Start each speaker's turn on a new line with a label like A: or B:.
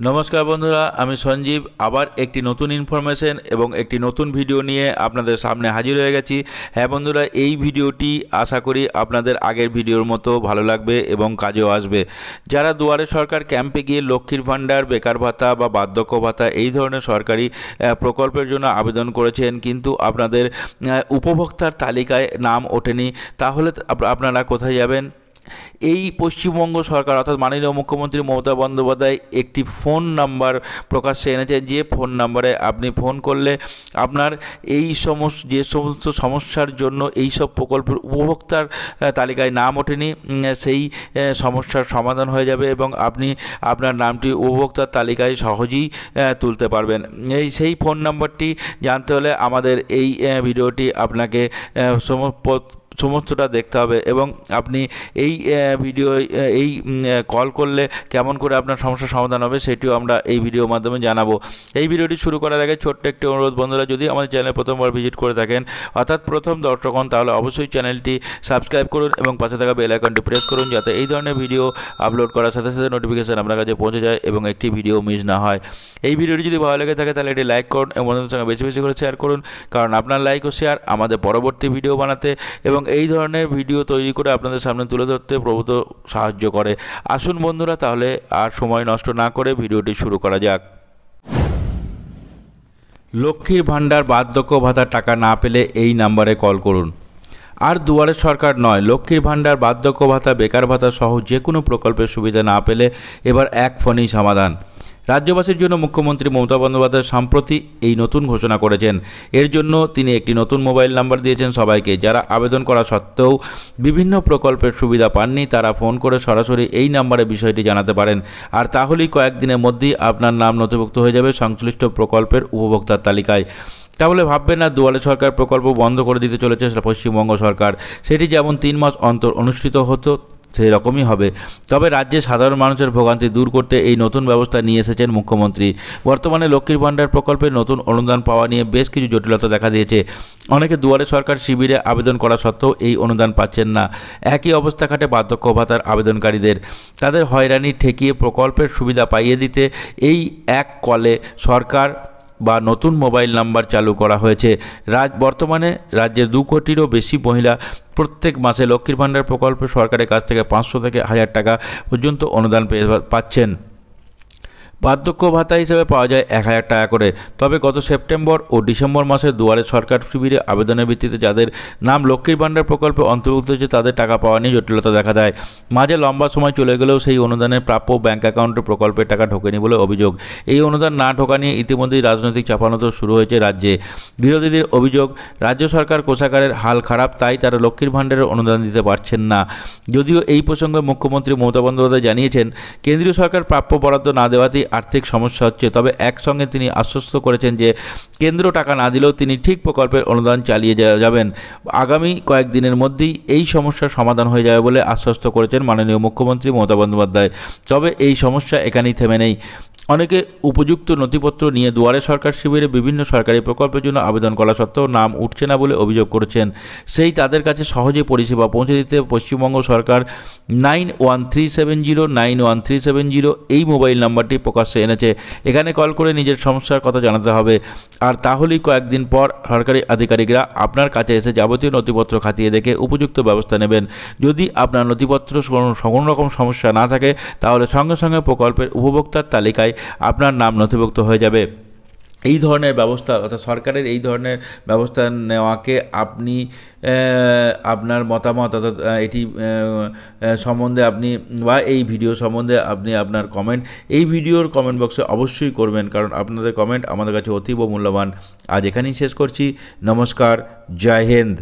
A: নমস্কার বন্ধুরা, আমি সঞ্জীব আবার একটি নতুন ইনফরমেশন এবং একটি নতুন ভিডিও নিয়ে আপনাদের সামনে হাজির হয়ে গেছি। হ্যাঁ বন্ধুরা, এই ভিডিওটি আশা করি আপনাদের আগের ভিডিওর মতো ভালো লাগবে এবং কাজেও আসবে। যারা দুয়ারে সরকার ক্যাম্পে গিয়ে লক্ষ্মীর ভাণ্ডার, বেকার ভাতা বা বার্ধক্য ভাতা এই ধরনের সরকারি প্রকল্পের জন্য আবেদন করেছেন, কিন্তু আপনাদের উপভোক্তার তালিকায় নাম ওঠেনি, তাহলে আপনারা কোথায় যাবেন? এই পশ্চিমবঙ্গ সরকার অর্থাৎ মাননীয় মুখ্যমন্ত্রী মমতা বন্দ্যোপাধ্যায় একটি ফোন নাম্বার প্রকাশ্যে এনেছেন, যে ফোন নাম্বারে আপনি ফোন করলে আপনার যে সমস্ত সমস্যার জন্য এই সব প্রকল্পের উপভোক্তার তালিকায় নাম ওঠেনি, সেই সমস্যার সমাধান হয়ে যাবে এবং আপনি আপনার নামটি উপভোক্তার তালিকায় সহজেই তুলতে পারবেন। সেই ফোন নাম্বারটি জানতে হলে আমাদের এই ভিডিওটি আপনাকে সমস্তটা দেখতে হবে এবং আপনি এই কল করলে কেমন করে আপনার সমস্যার সমাধান হবে সেটিও আমরা এই ভিডিওর মাধ্যমে জানাবো। এই ভিডিওটি শুরু করার আগে ছোট্ট একটি অনুরোধ বন্ধুরা, যদি আমাদের চ্যানেলে প্রথমবার ভিজিট করে থাকেন অর্থাৎ প্রথম দর্শক হন, তাহলে অবশ্যই চ্যানেলটি সাবস্ক্রাইব করুন এবং পাশে থাকা বেল আইকনটি প্রেস করুন, যাতে এই ধরনের ভিডিও আপলোড করার সাথে সাথে নোটিফিকেশন আপনার কাছে পৌঁছে যায় এবং একটি ভিডিও মিস না হয়। এই ভিডিওটি যদি ভালো লেগে থাকে তাহলে এটি লাইক করুন এবং বন্ধুদের সঙ্গে বেশি বেশি করে শেয়ার করুন, কারণ আপনার লাইক ও শেয়ার আমাদের পরবর্তী ভিডিও বানাতে এবং এই ধরনের ভিডিও তৈরি করে আপনাদের সামনে তুলে ধরতে প্রভূত সাহায্য করে। আসুন বন্ধুরা, তাহলে আর সময় নষ্ট না করে ভিডিওটি শুরু করা যাক। লক্ষ্মীর ভাণ্ডার, বার্ধক্য ভাতার টাকা না পেলে এই নাম্বারে কল করুন। আর দুয়ারে সরকার নয়, লক্ষ্মীর ভাণ্ডার, বার্ধক্য ভাতা, বেকার ভাতা সহ যে কোনো প্রকল্পের সুবিধা না পেলে এবার এক ফোনেই সমাধান। রাজ্যবাসীর জন্য মুখ্যমন্ত্রী মমতা বন্দ্যোপাধ্যায় সম্প্রতি এই নতুন ঘোষণা করেছেন। এর জন্য তিনি একটি নতুন মোবাইল নাম্বার দিয়েছেন সবাইকে। যারা আবেদন করা সত্ত্বেও বিভিন্ন প্রকল্পের সুবিধা পাননি, তারা ফোন করে সরাসরি এই নাম্বারে বিষয়টি জানাতে পারেন, আর তাহলেই কয়েকদিনের মধ্যেই আপনার নাম নথিভুক্ত হয়ে যাবে সংশ্লিষ্ট প্রকল্পের উপভোক্তার তালিকায়। তাহলে ভাববেন না দুয়ারে সরকার প্রকল্প বন্ধ করে দিতে চলেছে পশ্চিমবঙ্গ সরকার। সেটি যেমন 3 মাস অন্তর অনুষ্ঠিত হতো সেই রকমই হবে। তবে রাজ্যে সাধারণ মানুষের ভোগান্তি দূর করতে এই নতুন ব্যবস্থা নিয়ে এসেছেন মুখ্যমন্ত্রী। বর্তমানে লক্ষ্মীর ভাণ্ডার প্রকল্পে নতুন অনুদান পাওয়া নিয়ে বেশ কিছু জটিলতা দেখা দিয়েছে। অনেকে দুয়ারে সরকার শিবিরে আবেদন করা সত্ত্বেও এই অনুদান পাচ্ছেন না। একই অবস্থা খাটে বার্ধক্য ভাতার আবেদনকারীদের। তাদের হয়রানি ঠেকিয়ে প্রকল্পের সুবিধা পাইয়ে দিতে এই এক কলে সরকার বা নতুন মোবাইল নাম্বার চালু করা হয়েছে। বর্তমানে রাজ্যের 2 কোটিরও বেশি মহিলা প্রত্যেক মাসে লক্ষ্মীর ভাণ্ডার প্রকল্পে সরকারের কাছ থেকে 500 থেকে 1000 টাকা পর্যন্ত অনুদান পাচ্ছেন। বার্ধক্য ভাতা হিসেবে পাওয়া যায় 1000 টাকা করে। তবে গত সেপ্টেম্বর ও ডিসেম্বর মাসে দুয়ারে সরকার শিবিরে আবেদনের ভিত্তিতে যাদের নাম লক্ষ্মীর ভাণ্ডার প্রকল্পে অন্তর্ভুক্ত হয়েছে তাদের টাকা পাওয়া নিয়ে জটিলতা দেখা দেয়। মাঝে লম্বা সময় চলে গেলেও সেই অনুদানের প্রাপ্য ব্যাংক অ্যাকাউন্টে প্রকল্পের টাকা ঢোকেনি বলে অভিযোগ। এই অনুদান না ঢোকা নিয়ে ইতিমধ্যেই রাজনৈতিক চাপানোতর শুরু হয়েছে রাজ্যে। বিরোধীদের অভিযোগ, রাজ্য সরকার কোষাগারের হাল খারাপ, তাই তারা লক্ষ্মীর ভাণ্ডারের অনুদান দিতে পারছেন না। যদিও এই প্রসঙ্গে মুখ্যমন্ত্রী মমতা বন্দ্যোপাধ্যায় জানিয়েছেন, কেন্দ্রীয় সরকার প্রাপ্য বরাদ্দ না দেওয়াতেই আর্থিক সমস্যা হচ্ছে। তবে একসঙ্গে তিনি আশ্বস্ত করেছেন যে কেন্দ্র টাকা না দিলেও তিনি ঠিক প্রকল্পের অনুদান চালিয়ে যাবেন। আগামী কয়েকদিনের মধ্যেই এই সমস্যার সমাধান হয়ে যাবে বলে আশ্বস্ত করেছেন মাননীয় মুখ্যমন্ত্রী মমতা বন্দ্যোপাধ্যায়। তবে এই সমস্যা এখানেই থেমে নেই। অনেকে উপযুক্ত নথিপত্র নিয়ে দুয়ারে সরকার শিবিরে বিভিন্ন সরকারি প্রকল্পের জন্য আবেদন করা সত্ত্বেও নাম উঠছে না বলে অভিযোগ করেছেন। সেই তাদের কাছে সহজে পরিষেবা পৌঁছে দিতে পশ্চিমবঙ্গ সরকার 9137091370 এই মোবাইল নাম্বারটি প্রকাশ্যে এনেছে। এখানে কল করে নিজের সমস্যার কথা জানাতে হবে, আর তাহলেই কয়েকদিন পর সরকারি আধিকারিকরা আপনার কাছে এসে যাবতীয় নথিপত্র খতিয়ে দেখে উপযুক্ত ব্যবস্থা নেবেন। যদি আপনার নথিপত্র কোনো রকম সমস্যা না থাকে তাহলে সঙ্গে সঙ্গে প্রকল্পের উপভোক্তার তালিকায় আপনার নাম নথিভুক্ত হয়ে যাবে। এই ধরনের ব্যবস্থা অর্থাৎ সরকারের এই ধরনের ব্যবস্থা নেওয়াকে আপনি আপনার মতামত অর্থাৎ এটি সম্বন্ধে আপনি বা এই ভিডিও সম্বন্ধে আপনি আপনার কমেন্ট এই ভিডিওর কমেন্ট বক্সে অবশ্যই করবেন, কারণ আপনাদের কমেন্ট আমাদের কাছে অতীব মূল্যবান। আজ এখানেই শেষ করছি। নমস্কার, জয় হিন্দ।